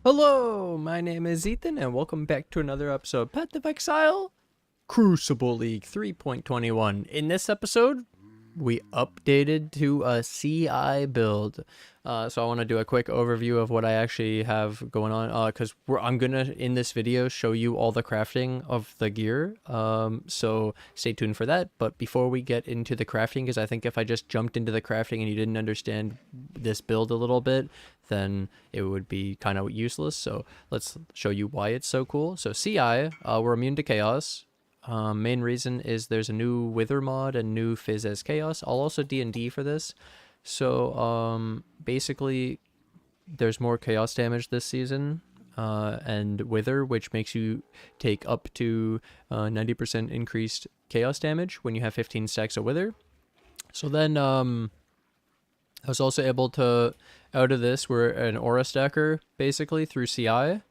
Hello, my name is Ethan, and welcome back to another episode of Path of Exile, Crucible League 3.21. In this episode, we updated to a CI build. So I want to do a quick overview of what I actually have going on, because I'm gonna in this video show you all the crafting of the gear. So stay tuned for that. But before we get into the crafting, because I think if I just jumped into the crafting and you didn't understand this build a little bit, then it would be kind of useless. So let's show you why it's so cool. So CI, we're immune to chaos. Main reason is there's a new wither mod and new fizz as chaos. I'll also D&D for this. So basically there's more chaos damage this season and wither, which makes you take up to 90% increased chaos damage when you have 15 stacks of wither. So then I was also able to, out of this, we're an aura stacker basically through CI.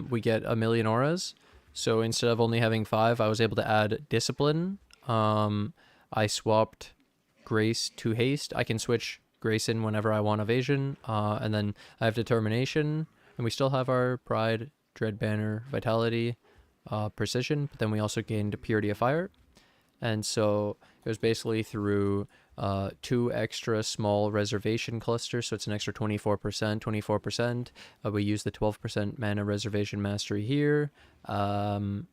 We get 1,000,000 auras. So instead of only having 5, I was able to add discipline. I swapped grace to haste. I can switch grace in whenever I want evasion. And then I have determination. And we still have our pride, dread banner, vitality, precision. But then we also gained purity of fire. And so it was basically through 2 extra small reservation clusters, so it's an extra 24%. We use the 12% mana reservation mastery here, and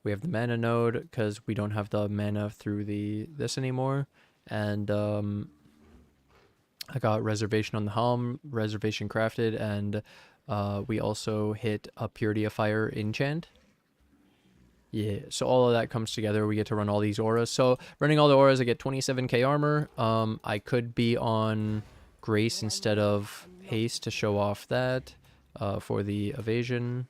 we have the mana node because we don't have the mana through this anymore. And I got reservation on the helm, reservation crafted, and we also hit a purity of fire enchant. Yeah, so all of that comes together. We get to run all these auras. So running all the auras, I get 27k armor. I could be on grace instead of haste to show off that for the evasion.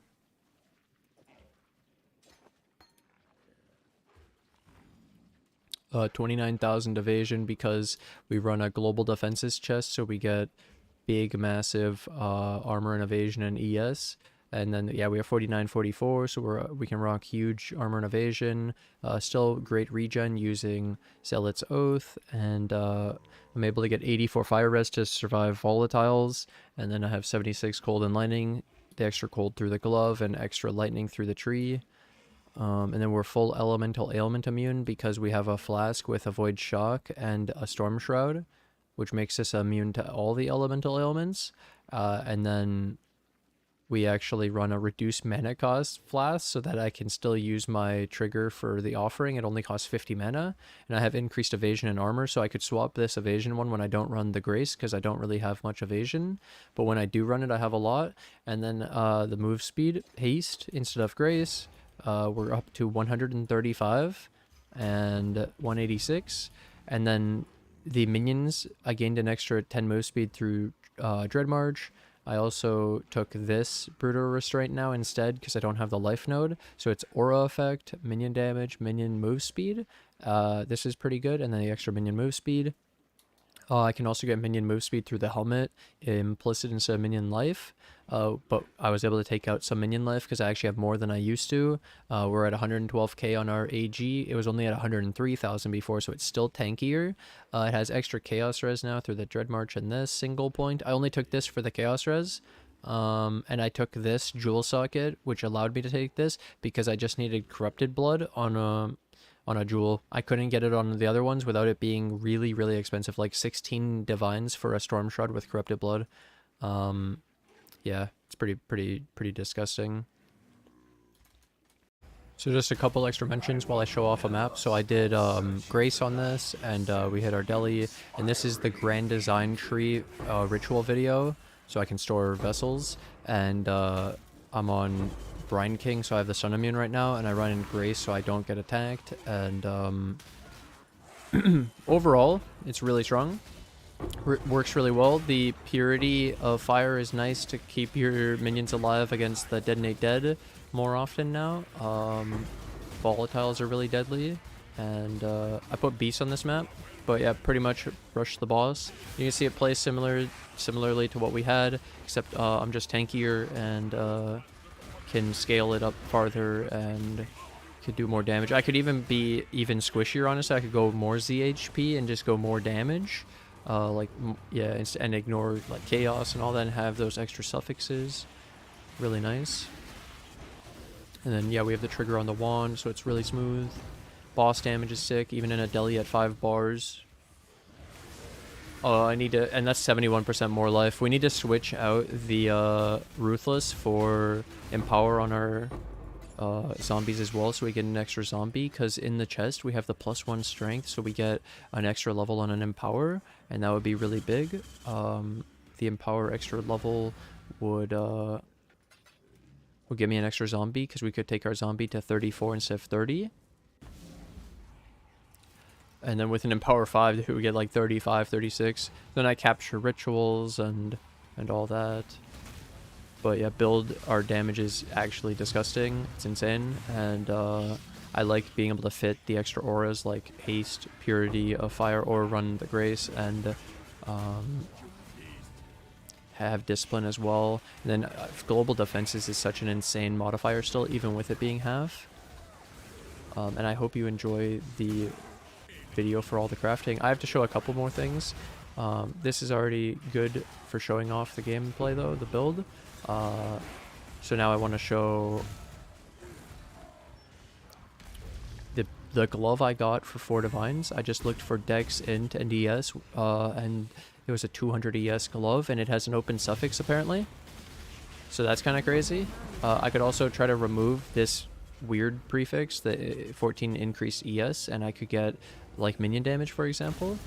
Uh, 29,000 evasion because we run a global defenses chest, so we get big, massive armor and evasion and ES. And then, yeah, we have 49-44, so we can rock huge armor and evasion. Still great regen using Zealot's Oath, and I'm able to get 84 fire res to survive volatiles, and then I have 76 cold and lightning, the extra cold through the glove, and extra lightning through the tree. And then we're full elemental ailment immune because we have a flask with a void shock and a storm shroud, which makes us immune to all the elemental ailments. And then we actually run a reduced mana cost flask so that I can still use my trigger for the offering. It only costs 50 mana, and I have increased evasion and armor, so I could swap this evasion one when I don't run the grace because I don't really have much evasion, but when I do run it I have a lot. And then the move speed, haste instead of grace, we're up to 135 and 186, and then the minions, I gained an extra 10 move speed through Dread March. I also took this Brutal Restraint now instead because I don't have the life node. So it's aura effect, minion damage, minion move speed. This is pretty good. And then the extra minion move speed. I can also get minion move speed through the helmet, implicit instead of minion life. But I was able to take out some minion life because I actually have more than I used to. We're at 112k on our AG. It was only at 103,000 before, so it's still tankier. It has extra chaos res now through the Dread March and this single point. I only took this for the chaos res. And I took this jewel socket, which allowed me to take this because I just needed corrupted blood on a jewel. I couldn't get it on the other ones without it being really, really expensive, like 16 divines for a storm shroud with corrupted blood. Yeah, it's pretty disgusting. So just a couple extra mentions while I show off a map. So I did grace on this, and we hit our deli, and this is the grand design tree ritual video, so I can store vessels. And I'm on Brine King, so I have the Sun Immune right now, and I run in Grace so I don't get attacked. And overall, it's really strong. Works really well. The purity of fire is nice to keep your minions alive against the detonate dead more often now. Volatiles are really deadly, and I put beasts on this map, but yeah, pretty much rush the boss. You can see it plays similarly to what we had, except I'm just tankier and can scale it up farther and could do more damage. I could even be squishier, honestly. I could go more ZHP and just go more damage. Yeah, and ignore like chaos and all that, and have those extra suffixes. Really nice. And then yeah, we have the trigger on the wand, so it's really smooth. Boss damage is sick, even in a deli at 5 bars. Oh, I need to, and that's 71% more life. We need to switch out the Ruthless for Empower on our zombies as well, so we get an extra zombie, because in the chest we have the +1 strength, so we get an extra level on an Empower, and that would be really big. The Empower extra level would give me an extra zombie, because we could take our zombie to 34 instead of 30. And then with an Empower 5, we get like 35, 36. Then I capture rituals and all that. But yeah, build our damage is actually disgusting. It's insane. And I like being able to fit the extra auras like Haste, Purity of Fire, or Run the Grace, and have Discipline as well. And then Global Defenses is such an insane modifier still, even with it being half. And I hope you enjoy the video for all the crafting. I have to show a couple more things. This is already good for showing off the gameplay though, the build. So now I want to show the glove I got for 4 divines. I just looked for Dex, Int, and ES, and it was a 200 ES glove, and it has an open suffix apparently. So that's kind of crazy. I could also try to remove this weird prefix, the 14 increased ES, and I could get like minion damage, for example.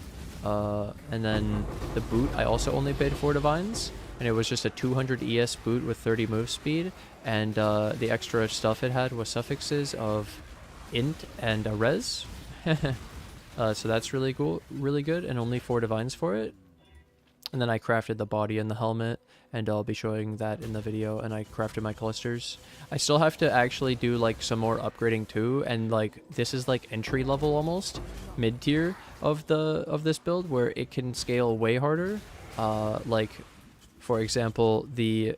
And then the boot, I also only paid 4 divines, and it was just a 200 ES boot with 30 move speed, and the extra stuff it had was suffixes of int and a res. So that's really cool, really good, and only 4 divines for it. And then I crafted the body and the helmet, and I'll be showing that in the video, and I crafted my clusters. I still have to actually do like some more upgrading too, and like this is like entry level almost, mid tier of this build, where it can scale way harder. Like for example, the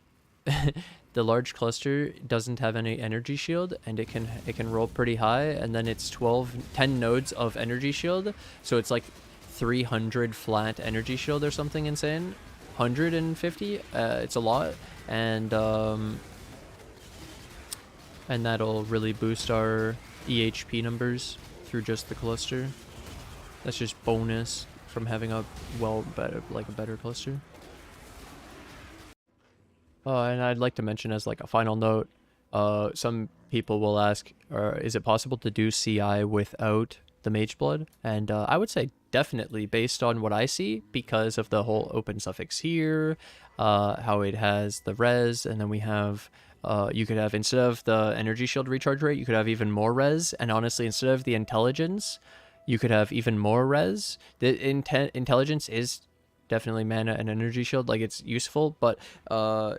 the large cluster doesn't have any energy shield, and it can roll pretty high, and then it's 10 nodes of energy shield, so it's like 300 flat energy shield or something insane. 150, it's a lot, and that'll really boost our EHP numbers through just the cluster. That's just bonus from having a better cluster. And I'd like to mention as like a final note, some people will ask, is it possible to do CI without the Mage Blood? And I would say definitely, based on what I see, because of the whole open suffix here, how it has the res, and then we have, you could have, instead of the energy shield recharge rate, you could have even more res, and honestly, instead of the intelligence, you could have even more res. The intelligence is definitely mana and energy shield, like it's useful, but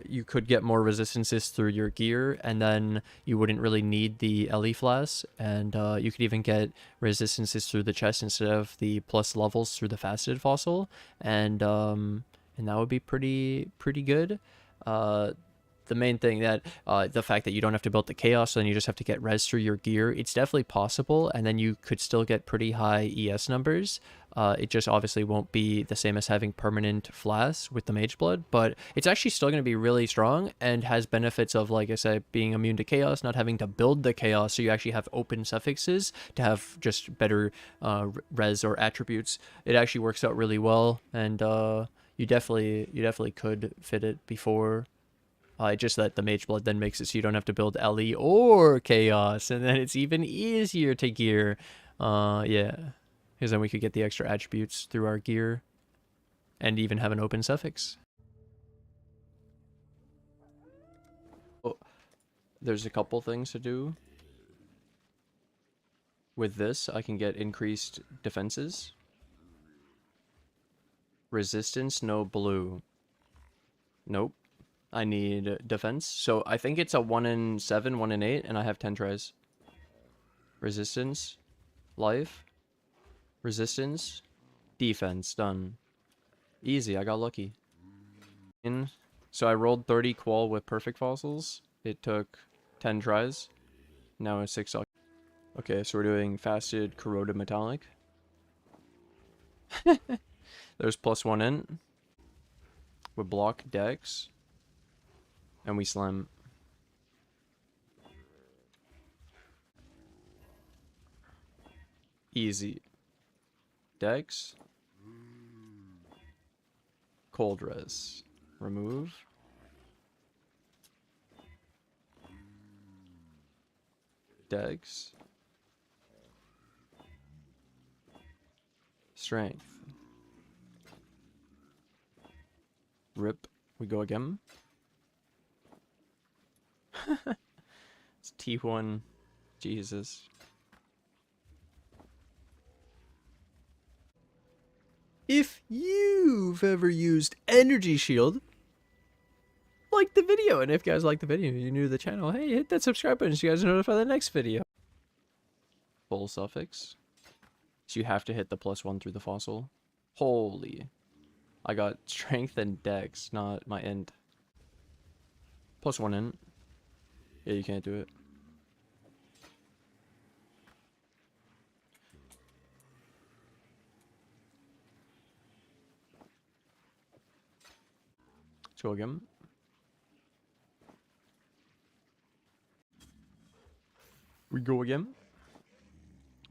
you could get more resistances through your gear, and then you wouldn't really need the LE flask, and you could even get resistances through the chest instead of the plus levels through the faceted fossil, and that would be pretty good. The main thing that the fact that you don't have to build the chaos, then you just have to get res through your gear, it's definitely possible, and then you could still get pretty high ES numbers. It just obviously won't be the same as having permanent flasks with the Mage Blood, but it's actually still going to be really strong, and has benefits of, like I said, being immune to chaos, not having to build the chaos, so you actually have open suffixes to have just better res or attributes. It actually works out really well, and you definitely could fit it before. Just that the Mage Blood then makes it so you don't have to build LE or Chaos, and then it's even easier to gear. Yeah, because then we could get the extra attributes through our gear, and even have an open suffix. Oh, there's a couple things to do. With this, I can get increased defenses. Resistance, no blue. Nope. I need defense, so I think it's a 1 in 7, 1 in 8, and I have 10 tries. Resistance, life, resistance, defense, done. Easy, I got lucky. So I rolled 30 qual with perfect fossils. It took 10 tries. Now it's 6. Okay, so we're doing fasted corroded metallic. There's +1 in. We block decks. And we slam. Easy. Decks. Cold res. Remove. Decks. Strength. Rip. We go again. It's T1. Jesus. If you've ever used Energy Shield, like the video. And if you guys like the video and you're new to the channel, hey, hit that subscribe button so you guys are notified of the next video. Full suffix. So you have to hit the +1 through the fossil. Holy. I got strength and dex, not my end. +1 in. Yeah, you can't do it. Let's go again. We go again.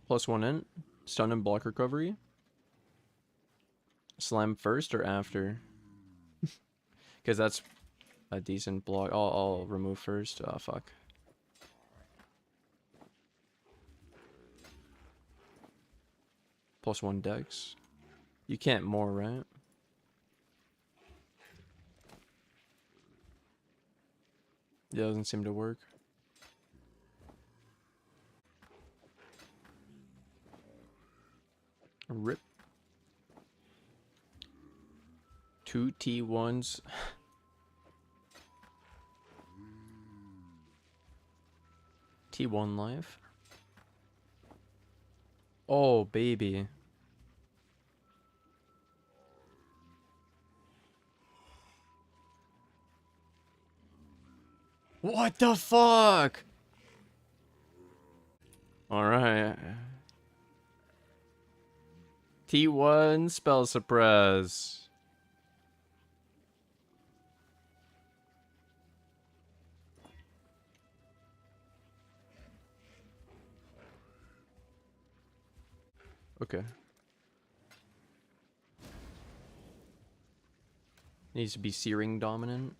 +1 in. Stun and block recovery. Slam first or after? Because that's a decent block. I'll remove first. Oh, fuck. +1 dex. You can't more, right? Yeah, doesn't seem to work. Rip. 2 T1s. T1 life. Oh, baby. What the fuck? Alright. T1 spell suppress. Okay. Needs to be searing dominant.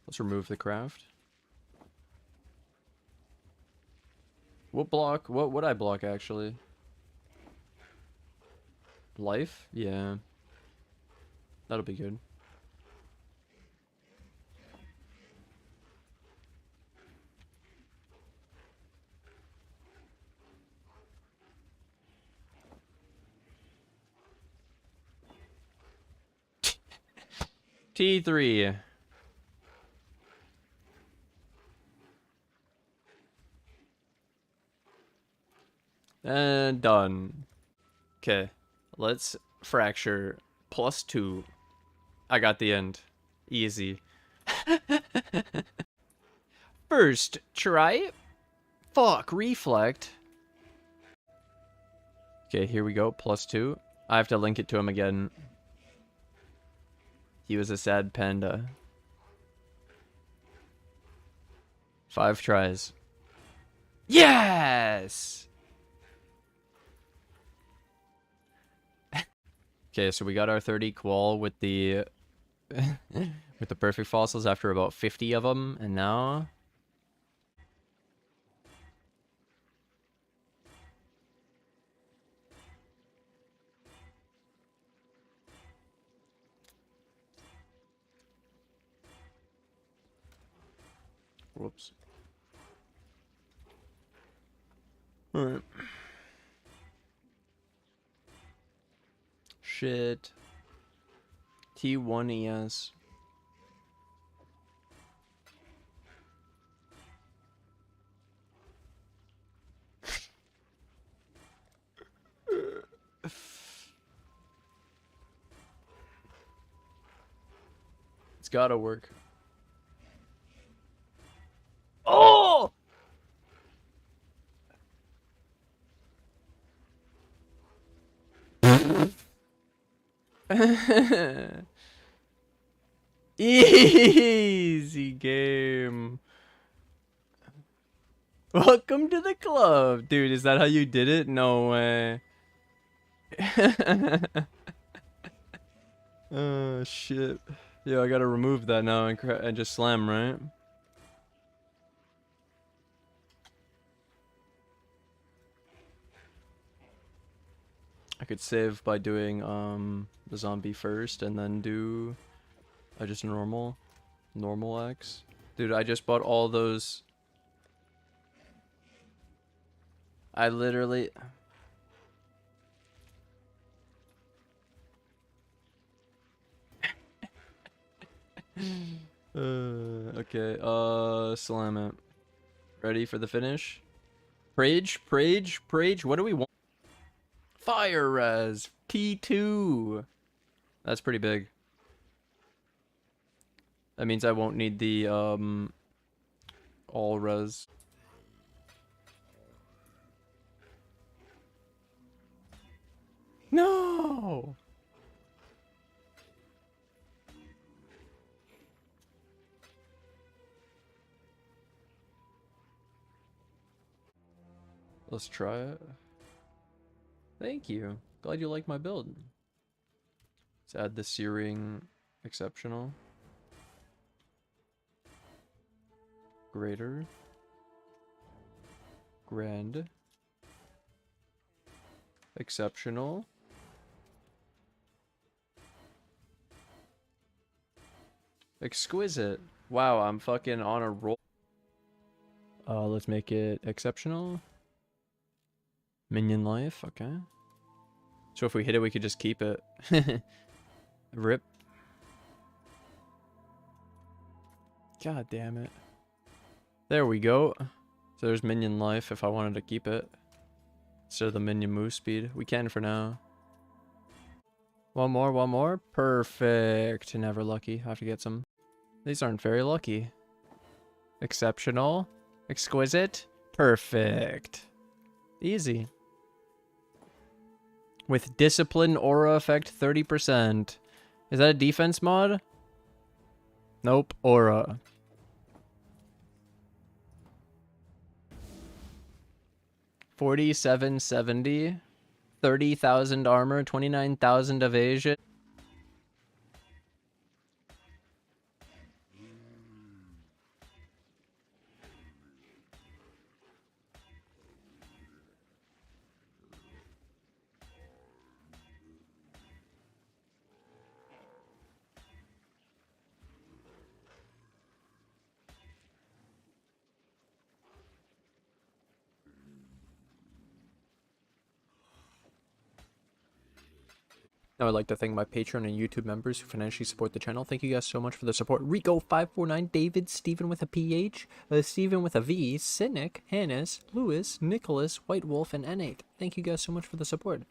Let's remove the craft. What block? What would I block actually? Life? Yeah. That'll be good. T3. And done. Okay. Let's fracture +2. I got the end. Easy. First try. Fuck, reflect. Okay, here we go. +2. I have to link it to him again. He was a sad panda. 5 tries. Yes! Okay, so we got our 30 qual with the with the perfect fossils after about 50 of them, and now whoops. All right. Shit. T1 ES. It's gotta work. Oh! Easy game. Welcome to the club. Dude, is that how you did it? No way. Oh, shit. Yeah, I gotta remove that now and just slam, right? I could save by doing the zombie first and then do just normal X. Dude, I just bought all those. I literally okay, slam it. Ready for the finish? Prage, what do we want? Fire res T2. That's pretty big. That means I won't need the all res. No. Let's try it. Thank you. Glad you like my build. Let's add the searing exceptional. Greater. Grand. Exceptional. Exquisite. Wow, I'm fucking on a roll. Let's make it exceptional. Minion life, okay. So if we hit it, we could just keep it. Rip. God damn it. There we go. So there's minion life if I wanted to keep it. Instead of the minion move speed. We can for now. One more. Perfect. Never lucky. I have to get some. These aren't very lucky. Exceptional. Exquisite. Perfect. Easy. With discipline aura effect 30%. Is that a defense mod? Nope. Aura. $47.70. 30,000 armor. 29,000 evasion. Now I'd like to thank my Patreon and YouTube members who financially support the channel. Thank you guys so much for the support. Rico549, David, Stephen with a PH, Stephen with a V, Cynic, Hannes, Lewis, Nicholas, White Wolf, and N8. Thank you guys so much for the support.